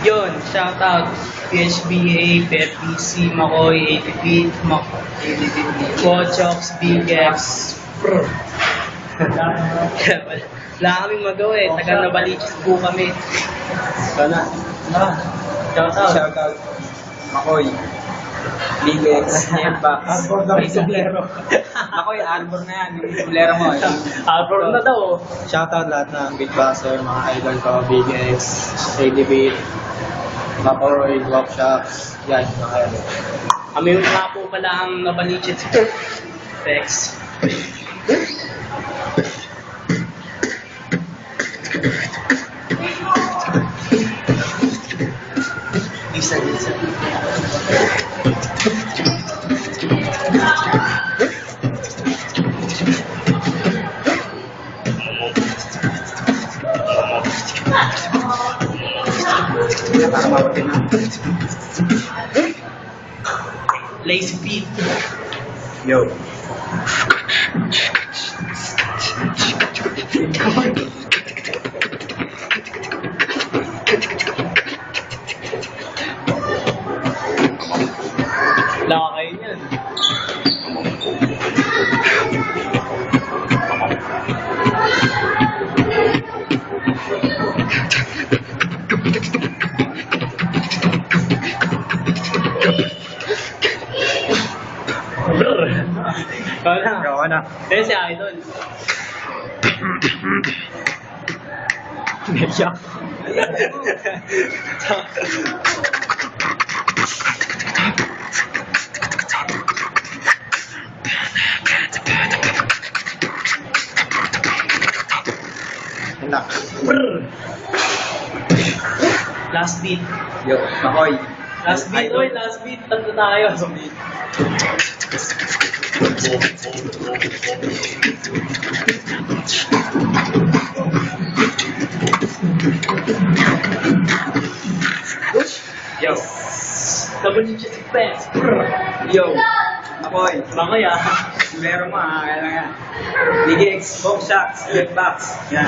Yun, shoutout. PHBA, PFPC, Makoy, 80 feet, Pochox, Big X. Wala kaming magawa eh. Taga Nabaliches po kami. Sana. Shoutout. Makoy. Bigex, Nyempax, may sublero. Makoy, Arbor na yan. Yung sublero mo. Arbor na daw. Shoutout lahat ng beatboxer, mga idol ko, Bigex, ADB, Makoy, Workshops, yan, mga idol. Kami yung nga po pala ang Nabaliches. Thanks. Isa. Lazy beat. Yo. Wala kayo niyan. Ikaw na. Kaya si Idol. Siya. Enak. Last beat. Yo, Makoy. Last beat, oy, last beat. Tatlo tayo. Yo. WGS. Yo. Makoy. Baka ya. Meron mo kailangan. Bigex, Workshops, Jetbox. Yan.